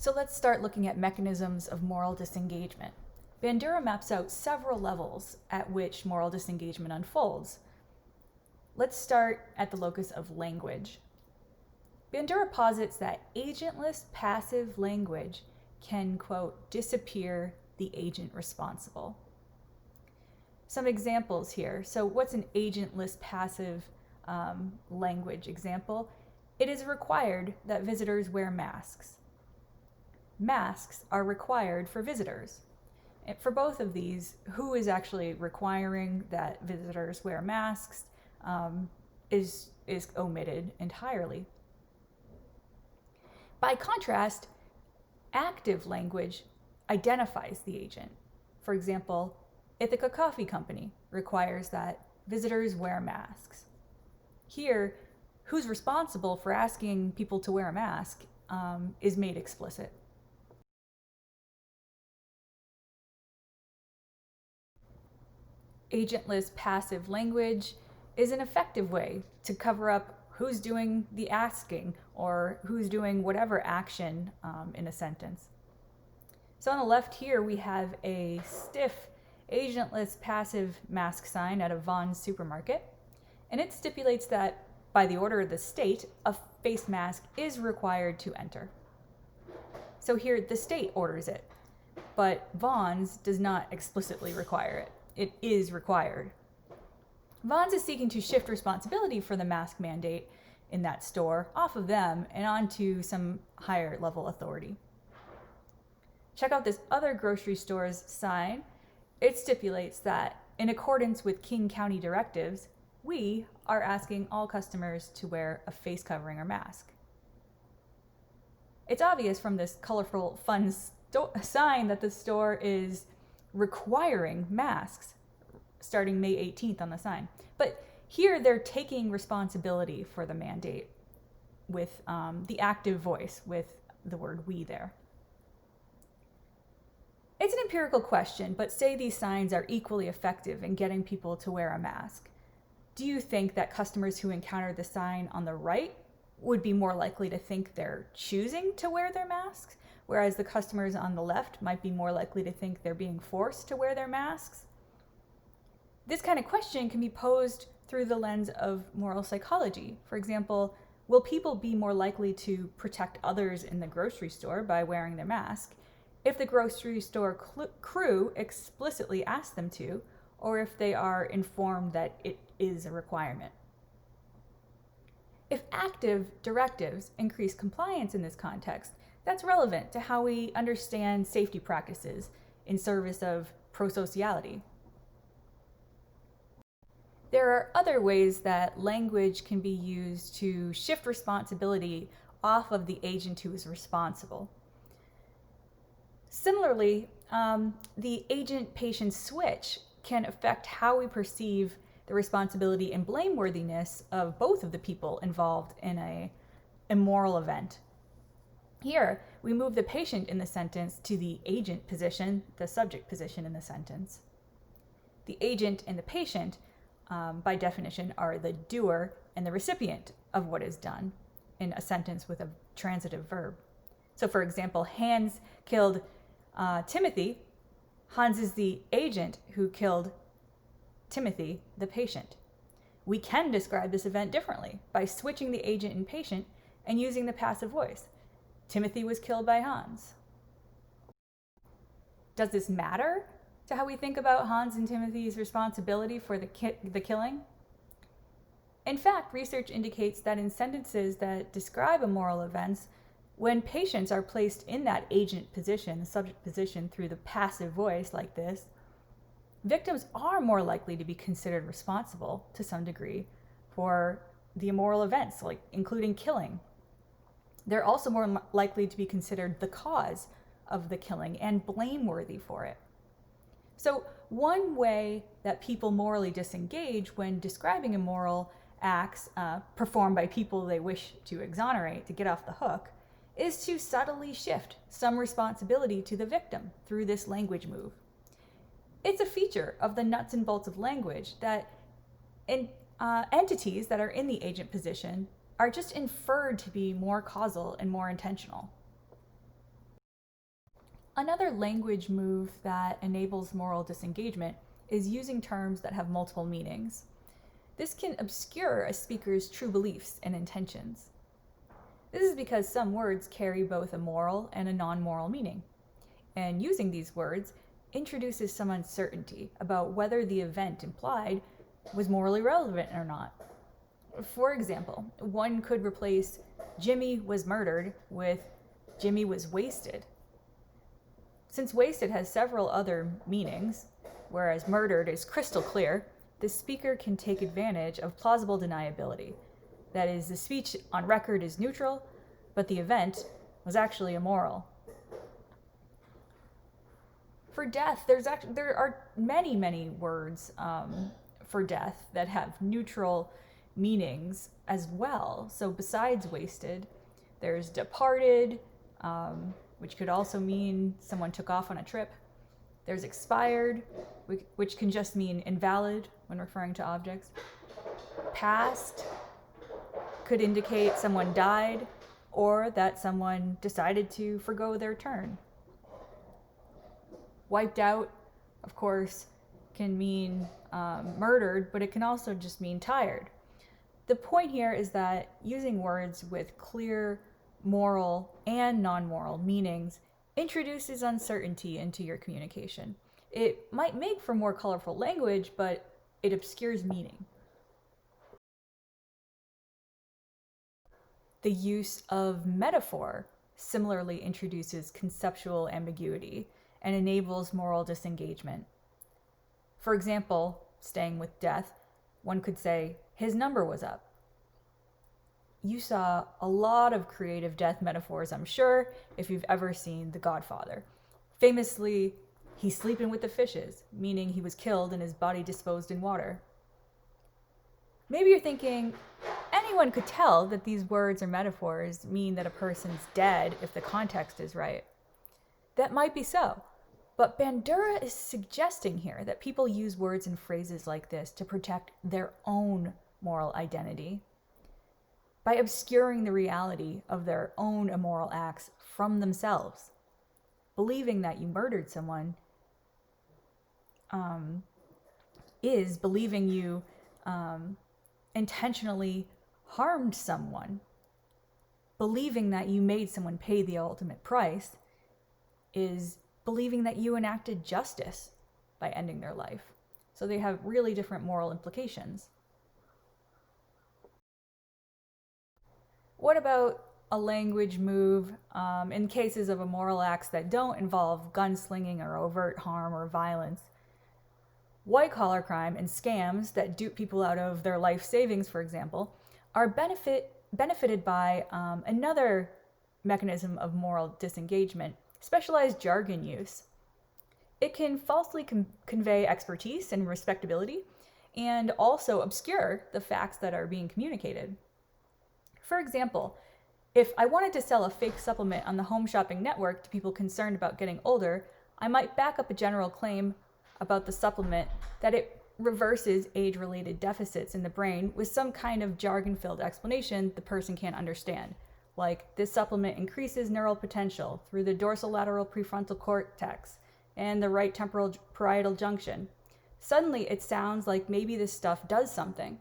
So let's start looking at mechanisms of moral disengagement. Bandura maps out several levels at which moral disengagement unfolds. Let's start at the locus of language. Bandura posits that agentless passive language can, quote, disappear the agent responsible. Some examples here. So what's an agentless passive language example? It is required that visitors wear masks. Masks are required for visitors. And for both of these, who is actually requiring that visitors wear masks is omitted entirely. By contrast, active language identifies the agent. For example, Ithaca Coffee Company requires that visitors wear masks. Here, who's responsible for asking people to wear a mask is made explicit. Agentless passive language is an effective way to cover up who's doing the asking or who's doing whatever action in a sentence. So on the left here, we have a stiff, agentless passive mask sign at a Vons supermarket, and it stipulates that by the order of the state, a face mask is required to enter. So here, the state orders it, but Vons does not explicitly require it. It is required. Vons is seeking to shift responsibility for the mask mandate in that store off of them and onto some higher level authority. Check out this other grocery store's sign. It stipulates that in accordance with King County directives, we are asking all customers to wear a face covering or mask. It's obvious from this colorful, fun sign that the store is requiring masks starting May 18th on the sign. But here they're taking responsibility for the mandate with the active voice, with the word we there. It's an empirical question, but say these signs are equally effective in getting people to wear a mask. Do you think that customers who encounter the sign on the right would be more likely to think they're choosing to wear their masks, whereas the customers on the left might be more likely to think they're being forced to wear their masks? This kind of question can be posed through the lens of moral psychology. For example, will people be more likely to protect others in the grocery store by wearing their mask if the grocery store crew explicitly asks them to, or if they are informed that it is a requirement? If active directives increase compliance in this context, that's relevant to how we understand safety practices in service of prosociality. There are other ways that language can be used to shift responsibility off of the agent who is responsible. Similarly, the agent-patient switch can affect how we perceive the responsibility and blameworthiness of both of the people involved in a immoral event. Here, we move the patient in the sentence to the agent position, the subject position in the sentence. The agent and the patient, by definition, are the doer and the recipient of what is done in a sentence with a transitive verb. So for example, Hans killed Timothy. Hans is the agent who killed Timothy, the patient. We can describe this event differently by switching the agent and patient and using the passive voice. Timothy was killed by Hans. Does this matter to how we think about Hans and Timothy's responsibility for the killing? In fact, research indicates that in sentences that describe immoral events, when patients are placed in that agent position, the subject position, through the passive voice like this, victims are more likely to be considered responsible to some degree for the immoral events, like including killing. They're also more likely to be considered the cause of the killing and blameworthy for it. So one way that people morally disengage when describing immoral acts performed by people they wish to exonerate, to get off the hook, is to subtly shift some responsibility to the victim through this language move. It's a feature of the nuts and bolts of language that entities that are in the agent position are just inferred to be more causal and more intentional. Another language move that enables moral disengagement is using terms that have multiple meanings. This can obscure a speaker's true beliefs and intentions. This is because some words carry both a moral and a non-moral meaning, and using these words introduces some uncertainty about whether the event implied was morally relevant or not. For example, one could replace Jimmy was murdered with Jimmy was wasted. Since wasted has several other meanings, whereas murdered is crystal clear, the speaker can take advantage of plausible deniability. That is, the speech on record is neutral, but the event was actually immoral. For death, there are many words for death that have neutral meanings as well. So besides wasted, there's departed, which could also mean someone took off on a trip. There's expired, which can just mean invalid when referring to objects. Past could indicate someone died or that someone decided to forgo their turn. Wiped out, of course, can mean murdered, but it can also just mean tired. The point here is that using words with clear moral and non-moral meanings introduces uncertainty into your communication. It might make for more colorful language, but it obscures meaning. The use of metaphor similarly introduces conceptual ambiguity and enables moral disengagement. For example, staying with death, one could say, his number was up. You saw a lot of creative death metaphors, I'm sure, if you've ever seen The Godfather. Famously, he's sleeping with the fishes, meaning he was killed and his body disposed in water. Maybe you're thinking, anyone could tell that these words or metaphors mean that a person's dead if the context is right. That might be so, but Bandura is suggesting here that people use words and phrases like this to protect their own moral identity. By obscuring the reality of their own immoral acts from themselves. Believing that you murdered someone is believing you intentionally harmed someone. Believing that you made someone pay the ultimate price is believing that you enacted justice by ending their life. So they have really different moral implications. What about a language move in cases of immoral acts that don't involve gunslinging or overt harm or violence? White-collar crime and scams that dupe people out of their life savings, for example, are benefited by another mechanism of moral disengagement, specialized jargon use. It can falsely convey expertise and respectability and also obscure the facts that are being communicated. For example, if I wanted to sell a fake supplement on the home shopping network to people concerned about getting older, I might back up a general claim about the supplement that it reverses age-related deficits in the brain with some kind of jargon-filled explanation the person can't understand. Like, this supplement increases neural potential through the dorsolateral prefrontal cortex and the right temporal parietal junction. Suddenly, it sounds like maybe this stuff does something.